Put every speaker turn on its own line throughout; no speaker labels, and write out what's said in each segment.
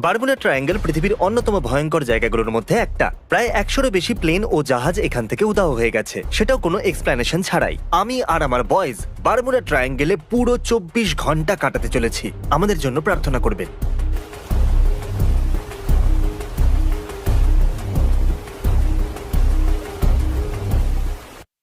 Bermuda triangle পৃথিবীর অন্যতম ভয়ঙ্কর জায়গাগুলোর মধ্যে একটা। প্রায় 100-এরও বেশি প্লেন ও জাহাজ এখান থেকে উধাও হয়ে গেছে, সেটাও কোনো এক্সপ্লেনেশন ছাড়াই। আমি আর আমার বয়েজ বারমুডা ট্রায়াঙ্গেলে পুরো 24 ঘন্টা কাটাতে চলেছি। আমাদের জন্য প্রার্থনা করবেন।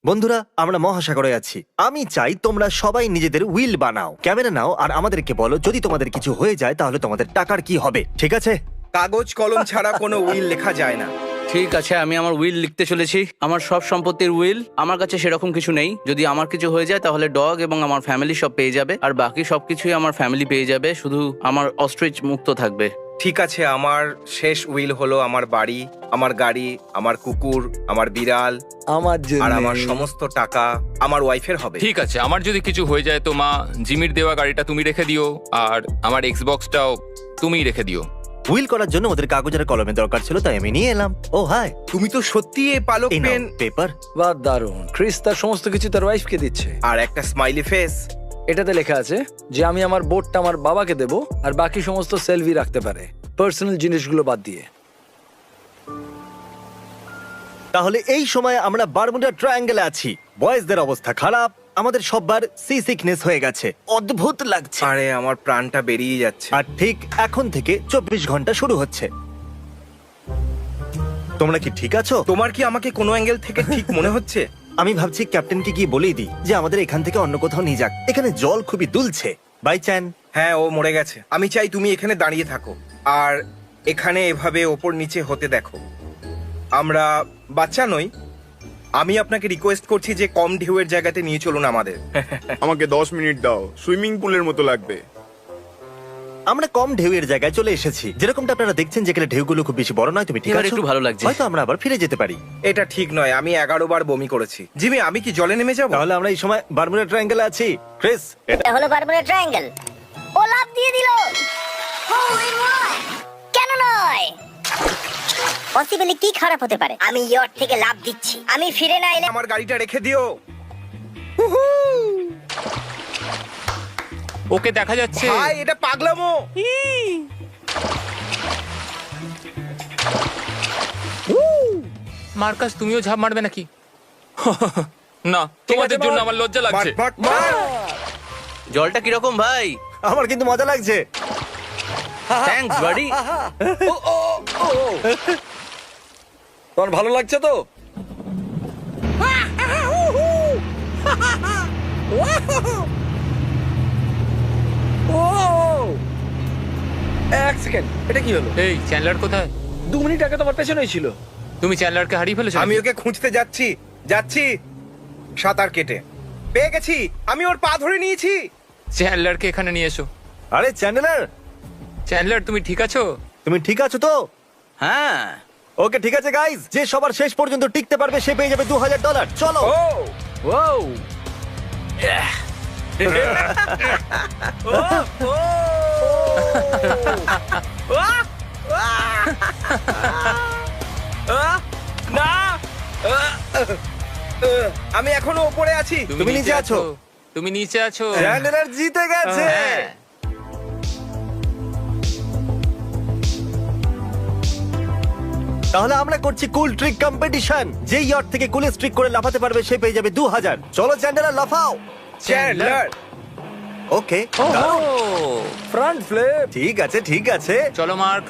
বন্ধুরা, আমরা মহাসাগরে আছি। আমি চাই তোমরা সবাই নিজেদের উইল বানাও, ক্যামেরা নাও, আর আমাদেরকে বলো যদি তোমাদের কিছু হয়ে যায় তাহলে তোমাদের টাকার কি হবে, ঠিক আছে?
কাগজ কলম ছাড়া কোনো উইল লেখা যায় না।
ঠিক আছে, আমি আমার উইল লিখতে চলেছি। আমার সব সম্পত্তির উইল। আমার কাছে সেরকম কিছু নেই। যদি আমার কিছু হয়ে যায় তাহলে ডগ এবং আমার ফ্যামিলি সব পেয়ে যাবে, আর বাকি সবকিছুই আমার ফ্যামিলি পেয়ে যাবে। শুধু আমার অস্ট্রিচ মুক্ত থাকবে।
ঠিক আছে, আমার শেষ উইল হলো আমার বাড়ি, আমার গাড়ি, আমার কুকুর, আমার বিড়াল
আমার জন্য
আর আমার সমস্ত টাকা আমার ওয়াইফের হবে।
ঠিক আছে, আমার যদি কিছু হয়ে যায় তো মা, জিমির দেওয়া গাড়িটা তুমি রেখে দিও, আর আমার এক্সবক্সটাও তুমিই রেখে দিও।
উইল করার জন্য ওদের কাগজ আর কলমের দরকার ছিল, তাই আমি নিয়ে এলাম। ও হাই,
তুমি তো সত্যি এই পালক
এই নাও
পেন
পেপার।
বাহ, দারুণ। ক্রিস তার সমস্ত কিছু তার ওয়াইফকে দিচ্ছে।
আর একটা স্মাইলি ফেস।
এটাতে লেখা আছে যে আমি আমার বোটটা আমার বাবাকে দেব, আর বাকি সমস্ত সেলভি রাখতে পারে, পার্সোনাল জিনিসগুলো বাদ দিয়ে।
তাহলে এই সময় আমরা বারমুডা ট্রায়াঙ্গেলে আছি। বয়েজদের অবস্থা খারাপ, আমাদের সববার সি সিকনেস হয়ে গেছে, অদ্ভুত লাগছে।
আরে আমার প্রাণটা বেরিয়ে যাচ্ছে।
আর ঠিক এখন থেকে 24 ঘন্টা শুরু হচ্ছে। তোমরা কি ঠিক আছো?
তোমার কি আমাকে কোনো অ্যাঙ্গেল থেকে ঠিক মনে হচ্ছে?
আমি ভাবছি ক্যাপ্টেনকে গিয়ে বলেই দিই যে আমাদের এখান থেকে অন্য কোথাও নিয়ে যাক। এখানে জল খুবই দুলছে। বাই চ্যান।
হ্যাঁ, ও মরে গেছে। আমি চাই তুমি এখানে দাঁড়িয়ে থাকো আর এখানে এভাবে ওপর নিচে হতে দেখো। আমরা বাচ্চা নই। আমি আপনাকে রিকোয়েস্ট করছি যে কম ঢেউয়ের জায়গাতে নিয়ে চলুন আমাদের।
আমাকে 10 মিনিট দাও, সুইমিং পুলের মতো লাগবে।
আমরা কম ঢেউয়ের জায়গায় চলে এসেছি, যেরকমটা আপনারা দেখছেন, যেখানে ঢেউগুলো খুব বেশি বড় নয়। তুমি ঠিক
এবার
আছো?
একটু ভালো লাগছে।
হয়তো আমরা আবার ফিরে যেতে পারি।
এটা ঠিক নয়, আমি 11 বার বমি করেছি। জিমি, আমি কি জলে নেমে যাব?
তাহলে আমরা এই সময় বারমুডা ট্রায়াঙ্গেলে আছি। ক্রিস,
এটা হলো বারমুডা ট্রায়াঙ্গেল। ও লাফ দিয়ে দিল। কেন নয়? পসিবলি কি খারাপ হতে পারে? আমি ইয়ট থেকে লাফ দিচ্ছি। আমি ফিরে না এলে
আমার গাড়িটা রেখে দিও।
ওকে দেখা যাচ্ছে।
ভাই, এটা পাগলামো।
মার্কাস, তুমিও ঝাঁপ মারবে নাকি? না, তোমাদের জন্য আমার লজ্জা লাগছে।
মার, মার, মার।
জলটা কিরকম ভাই?
আমার কিন্তু মজা লাগছে।
থ্যাঙ্কস বাডি।
তোমার ভালো লাগছে তো? এক সেকেন্ড, এটা কি হলো?
এই চ্যান্ডলার কোথায়?
2 মিনিট আগে তোমার পেছনেই ছিল।
তুমি চ্যান্ডলারকে হারিয়ে ফেলেছো?
আমি ওকে খুঁজতে যাচ্ছি যাচ্ছি সাঁতার কেটে পেয়ে গেছি। আমি ওর পা ধরে নিয়েছি।
চ্যান্ডলারকে এখানে নিয়ে এসো।
আরে চ্যান্ডেলার,
চ্যান্ডলার, তুমি ঠিক আছো?
তুমি ঠিক আছো তো?
হ্যাঁ,
ওকে, ঠিক আছে গাইজ। যে সবার শেষ পর্যন্ত টিকতে পারবে সে পেয়ে যাবে $2000। চলো।
ও
ওয়াও,
না, আমি এখনো উপরে আছি।
তুমি নিচে আছো।
তুমি নিচে আছো।
চ্যান্ডেলার জিতে গেছে।
হ্যাঁ।
তাহলে আমরা করছি কুল ট্রিক কম্পিটিশন। যে ইয়ট থেকে কুলেস্ট ট্রিক করে লাফাতে পারবে সে পেয়ে যাবে 2000। চলো চ্যান্ডেলার, লাফাও।
চ্যান্ডলার,
ওকে,
ফ্রন্ট ফ্লিপ।
ঠিক আছে, ঠিক আছে।
চলো মার্ক।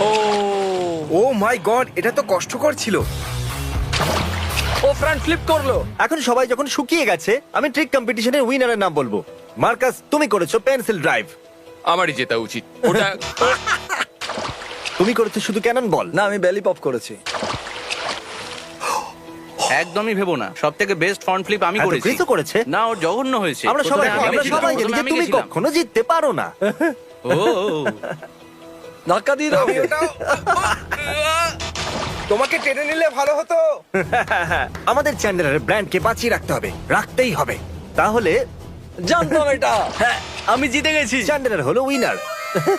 ও
ও মাই গড, এটা তো কষ্টকর ছিল।
ও ফ্রন্ট ফ্লিপ করলো।
এখন সবাই যখন শুকিয়ে গেছে, আমি ট্রিক কম্পিটিশনের উইনারের নাম বলবো। মার্কাস, তুমি করেছো পেন্সিল ড্রাইভ।
আমারই জেতা উচিত। ওটা
তুমি করেছো শুধু ক্যানন বল।
না, আমি বেলি পপ করেছি।
একদমই ভেবো না। সব থেকে বেস্ট ফ্রন্ট ফ্লিপ আমি
এত
করেছি।
ক্রিসও করেছে?
না, ওর জঘন্য হয়েছে।
আমরা সবাই
প্রথমে আমি গেছিলাম,
জানি যে
প্রথমে আমি
তুমি
গেছিলাম।
কখনো জিততে পারো না।
ও,
ধাক্কা দিয়ে দাও।
আমি ওটাও তোমাকে টেনে নিলে ভালো হতো।
আমাদের চ্যান্ডেলারের ব্র্যান্ডকে বাঁচিয়ে রাখতে হবে, রাখতেই হবে। তাহলে
জানতাম এটা।
হ্যাঁ, আমি জিতে গেছি।
চ্যান্ডেলার হলো উইনার।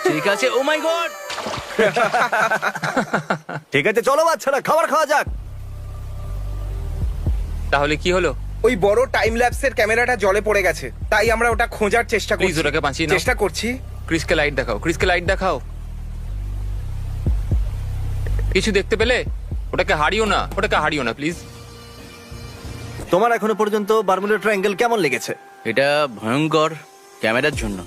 ঠিক আছে। ও মাই গড।
ঠিক আছে, চলো বাচ্চারা, খাবার খাওয়া যাক।
তাহলে কি হলো?
ও ওই বড় টাইম ল্যাপসের ক্যামেরাটা জলে পড়ে গেছে, তাই আমরা ওটা খোঁজার চেষ্টা
প্লিজ
করছি।
ওটাকে বাঁচিয়ে নাও।
চেষ্টা করছি।
ক্রিসকে লাইট দেখাও, ক্রিসকে লাইট দেখাও। কিছু দেখতে পেলে? ওটাকে হারিও না, ওটাকে হারিও না প্লিজ।
তোমার এখনো পর্যন্ত বারমুডা ট্রায়াঙ্গেল কেমন লেগেছে?
এটা ভয়ঙ্কর ক্যামেরার জন্য।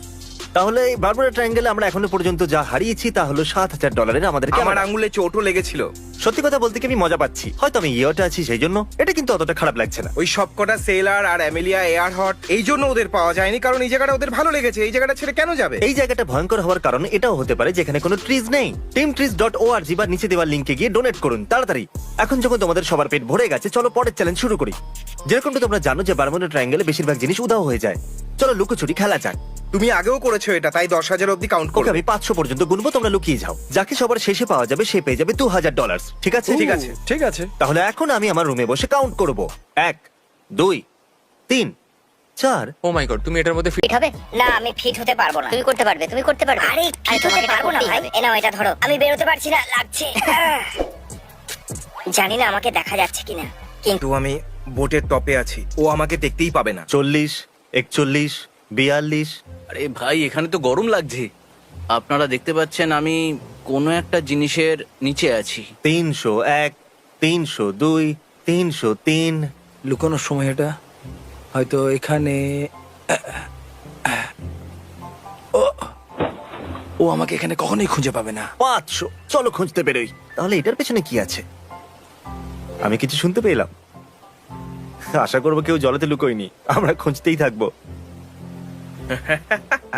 তাহলে এই বারমুডা ট্রায়াঙ্গেলে আমরা এখনো পর্যন্ত যা হারিয়েছি তা হলো $7,000 আমাদের
আমার
ক্যামেরা।
আঙুলে চোটও লেগেছিল।
সত্যি কথা বলতে কি আমি মজা পাচ্ছি, হয়তো আমি ইয়েটা আছি সেই জন্য। এটা কিন্তু অতটা খারাপ লাগছে না।
ওই সবকটা সেলার আর অ্যামেলিয়া এয়ার হট এই জন্য ওদের পাওয়া যায়নি, কারণ এই জায়গাটা ওদের ভালো লেগেছে। এই জায়গাটা ছেড়ে কেন যাবে?
এই জায়গাটা ভয়ঙ্কর হওয়ার কারণ এটাও হতে পারে যেখানে কোনো ট্রিজ নেই। teamtrees.org বা নিচে দেওয়া লিংকে গিয়ে ডোনেট করুন তাড়াতাড়ি। এখন যখন তোমাদের সবার পেট ভরে গেছে, চলো পরের চ্যালেঞ্জ শুরু করি। যেরকমটা তোমরা জানো যে বারমুডা ট্রায়াঙ্গেলে বেশিরভাগ জিনিস উধাও হয়ে যায়। চলো লুকোচুরি খেলা যাক।
তুমি আগেও করেছো এটা, তাই 10,000 অব্দি কাউন্ট
ওকে,
করো।
আমি 500 পর্যন্ত গুনবো, তোমরা লুকিয়ে যাও। যাকে সবার শেষে পাওয়া যাবে সে পেয়ে যাবে $2,000। ঠিক আছে?
ঠিক আছে।
ঠিক আছে।
তাহলে এখন আমি আমার রুমে বসে কাউন্ট করব। 1 2 3 4।
ও মাই গড, তুমি এটার মধ্যে
ফিট হবে না? আমি ফিট হতে পারবো না। তুমি করতে পারবে, তুমি করতে পারবে। আরে ফিট হতে পারবো না ভাই। এ নাও এটা ধরো। আমি বেরোতে পারছি না, লাগছে। জানি না আমাকে দেখা যাচ্ছে কিনা।
কিন্তু আমি বোটের টপে আছি, ও আমাকে দেখতেই পাবে না।
40 41 42।
আরে ভাই, এখানে তো গরম লাগছে। আপনারা দেখতে পাচ্ছেন আমি কোনো একটা জিনিসের নিচে আছি।
301 302 303।
লুকানোর সময় এটা হয়তো এখানে। ও, ও আমাকে এখানে কখনোই খুঁজে পাবে না।
500। চলো খুঁজতে বেরোই। তাহলে এটার পেছনে কি আছে? আমি কিছু শুনতে পেলাম। আশা করবো কেউ জলেতে লুকোয়নি। আমরা খুঁজতেই থাকবো।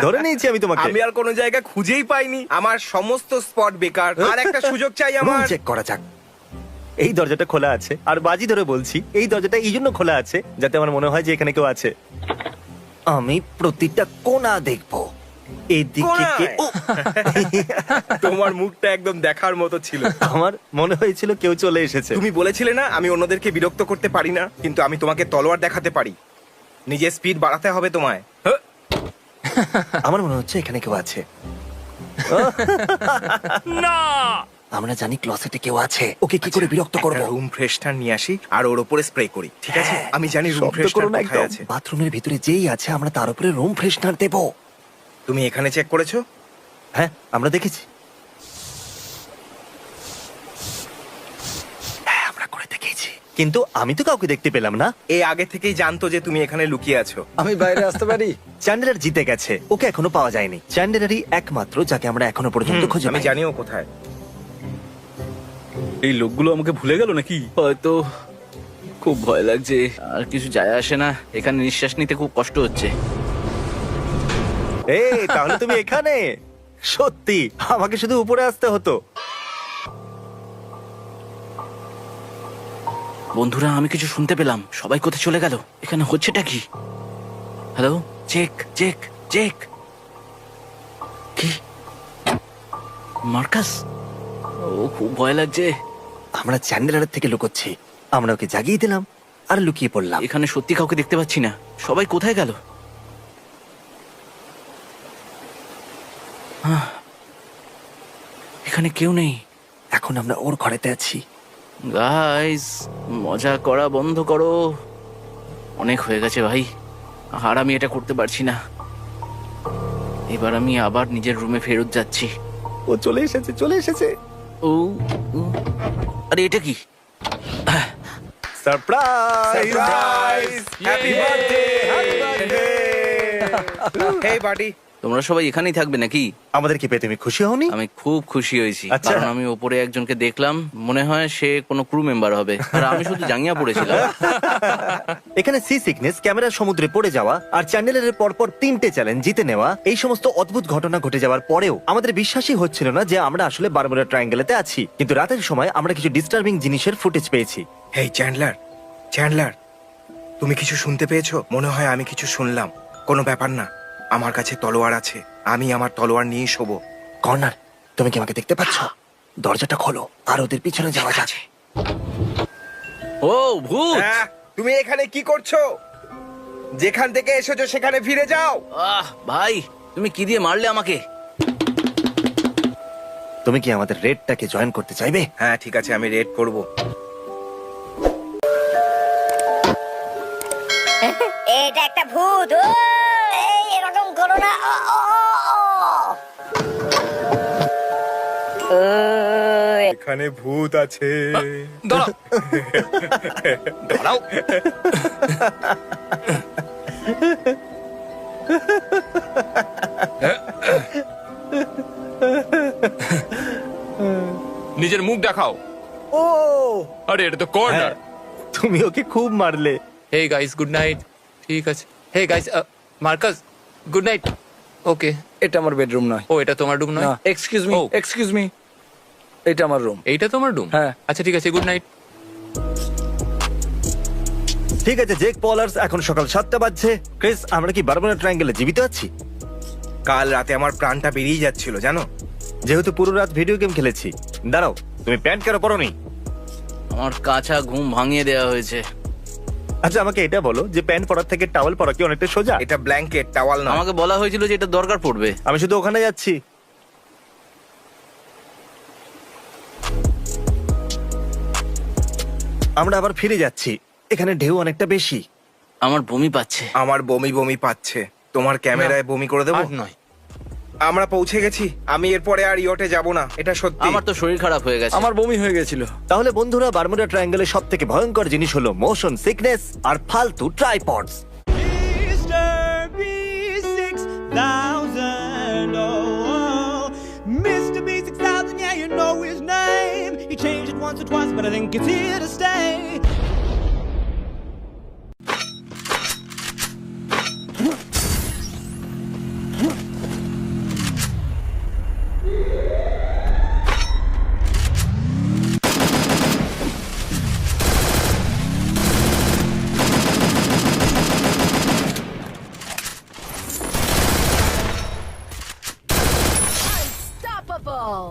ধরে নিয়েছি আমি তোমাকে।
আমি আর কোনো জায়গা খুঁজেই পাইনি। আমার সমস্ত স্পট বেকার। আর একটা সুযোগ চাই
রুম
আমার।
চেক করা যাক। এই দরজাটা খোলা আছে, আর বাজি ধরে বলছি এই দরজাটা এই জন্য খোলা আছে যাতে আমার মনে হয় যে এখানে কেউ আছে। আমি প্রতিটা কোণা দেখবো। এদিকে
কোণায়?
ও,
তোমার মুখটা একদম দেখার মতো ছিল।
আমার মনে হয়েছিল কেউ চলে এসেছে।
তুমি বলেছিলে না আমি অন্যদেরকে বিরক্ত করতে পারি না, কিন্তু আমি তোমাকে তলোয়ার দেখাতে পারি। নিজের স্পিড বাড়াতে হবে তোমায়।
আমার মনে হচ্ছে এখানে কেউ আছে।
না।
আমরা জানি ক্লসেটে কেউ আছে। ওকে কি করে বিরক্ত করবো?
রুম ফ্রেশনার নিয়ে আসি আর ওর উপরে স্প্রে করি, ঠিক আছে? আমি জানি রুম
শব্দ করো
ফ্রেশনার
না
কোথায়
একদম।
আছে।
বাথরুমের ভিতরে যেই আছে আমরা তার উপরে রুম ফ্রেশনার দেবো।
তুমি এখানে চেক করেছো?
হ্যাঁ, আমরা দেখেছি। হ্যাঁ, আমরা করে দেখেছি, কিন্তু আমি তো কাউকে দেখতে পেলাম না।
এ আগে থেকেই জানতো যে তুমি এখানে লুকিয়ে আছো।
আমি বাইরে আসতে পারি?
চ্যান্ডেলার জিতে গেছে, ওকে এখনো পাওয়া যায়নি। চ্যান্ডেলারই একমাত্র যাকে আমরা এখনো পর্যন্ত খুঁজে
আমি
পাইনি।
জানিও কোথায়।
এই লোকগুলো আমাকে ভুলে গেল নাকি? হয়তো। খুব ভয় লাগছে। আর কিছু যায় আসে না, এখানে নিঃশ্বাস নিতে খুব কষ্ট হচ্ছে।
এই, তাহলে তুমি এখানে? সত্যি আমাকে শুধু উপরে আসতে হতো।
বন্ধুরা, আমি কিছু শুনতে পেলাম। সবাই কোথায় চলে গেল? এখানে হচ্ছেটা কি? Hello, check check check. কি? মার্কাস? ও, খুব ভয় লাগছে।
আমরা চ্যান্ডেলারের থেকে লুকোচ্ছি। আমরা ওকে জাগিয়ে দিলাম আর লুকিয়ে পড়লাম।
এখানে সত্যি কাউকে দেখতে পাচ্ছি না। সবাই কোথায় গেল? এখানে কেউ নেই।
এখন আমরা ওর ঘরেতে আছি।
গাইস, মজা করা বন্ধ করো। অনেক হয়ে গেছে ভাই, আর আমি এটা করতে পারছি না। এবার আমি আবার নিজের রুমে ফেরত যাচ্ছি।
ও চলে এসেছে, চলে এসেছে।
ও, ও, আরে এটা কি?
Surprise!
Surprise! Happy birthday! Happy birthday! Hey buddy.
তোমরা সবাই এখানেই থাকবে নাকি?
আমাদেরকে পেয়ে তুমি খুশি হওনি?
আমি খুব খুশি হয়েছি,
আচ্ছা।
কারণ আমি ওপরে একজনকে দেখলাম, মনে হয় সে কোনো ক্রু মেম্বার হবে, আর আমি শুধু জাঙ্গিয়া পড়েছিলাম।
এখানে সি সিকনেস, ক্যামেরা সমুদ্রে পড়ে যাওয়া, আর চ্যান্ডেলের পরপর 3টে চ্যালেঞ্জ জিতে নেওয়া, এই সমস্ত অদ্ভুত ঘটনা ঘটে যাওয়ার পরেও আমাদের বিশ্বাসই হচ্ছিল না যে আমরা আসলে বারমুডা ট্রায়াঙ্গেলেতে আছি। কিন্তু রাতের সময় আমরা কিছু ডিস্টার্বিং জিনিসের ফুটেজ পেয়েছি।
হেই চ্যান্ডলার, চ্যান্ডলার, তুমি কিছু শুনতে পেয়েছো? মনে হয় আমি কিছু শুনলাম। কোনো ব্যাপার না, আমার কাছে তলোয়ার আছে। আমি আমার তলোয়ার নিয়ে শোবো।
কর্নার, তুমি কি আমাকে দেখতে পাচ্ছ? দরজাটা খোলো আর ওদের পিছনে যাওয়া যাচ্ছে।
ও ভূত!
হ্যাঁ, তুমি এখানে কি করছো? যেখান থেকে এসেছো সেখানে ফিরে যাও।
আহ ভাই, তুমি কি দিয়ে মারলে আমাকে?
তুমি কি আমাদের রেডটাকে জয়েন করতে চাইবে?
হ্যাঁ ঠিক আছে, আমি রেড করব।
এটা একটা ভূত। ও! এই এরকম করো না। ওই,
এখানে ভূত আছে।
দাঁড়াও দাঁড়াও নিজের মুখ দেখাও।
ও
আরে এটা তো কর্নার।
তুমি ওকে খুব মারলে।
Hey guys good night. ঠিক আছে। Hey guys Marcus good night. Okay.
এটা আমার বেডরুম নয়।
ও এটা তোমার রুম নয়?
না, এক্সকিউজ মি,
ও।
এক্সকিউজ মি, এটা আমার রুম।
এইটা তোমার রুম?
হ্যাঁ।
আচ্ছা ঠিক আছে, গুড নাইট।
ঠিক আছে জেক পলার্স, এখন সকাল 7টা বাজছে। ক্রিস, আমরা কি বারমুডা ট্রায়াঙ্গেলে জীবিত আছি?
কাল রাতে আমার প্রাণটা বেরিয়ে যাচ্ছিল জানো।
যেহেতু পুরো রাত ভিডিও গেম খেলেছি। দাঁড়াও, তুমি প্যান্ট কেন পরোনি?
আমার কাঁচা ঘুম ভাঙিয়ে দেওয়া হয়েছে।
আচ্ছা আমাকে এটা বলো যে প্যান্ট পরার থেকে টাওয়েল পরা কি অনেকটা সোজা?
এটা ব্ল্যাঙ্কেট, টাওয়াল না।
আমাকে বলা হয়েছিল যে এটা দরকার পড়বে।
আমি শুধু ওখানে যাচ্ছি। আমরা আবার ফিরে যাচ্ছি। এখানে ঢেউ অনেকটা বেশি।
আমার বমি পাচ্ছে।
আমার বমি বমি পাচ্ছে। তোমার ক্যামেরায় বমি করে দেবো?
আর নয়।
আমরা পৌঁছে গেছি। আমি এরপরে আর ইয়টে যাব না, এটা সত্যি।
আমার তো শরীর খারাপ হয়ে গেছে।
আমার বমি হয়ে গেছিল।
তাহলে বন্ধুরা, বারমুডা ট্রায়াঙ্গেলের সব থেকে ভয়ঙ্কর জিনিস হলো মোশন সিকনেস আর ফালতু tripods.
Mr. B6000, oh, Mr. B6000, yeah, you know his name. He changed it once or twice, but I think it's here to stay.
Unstoppable!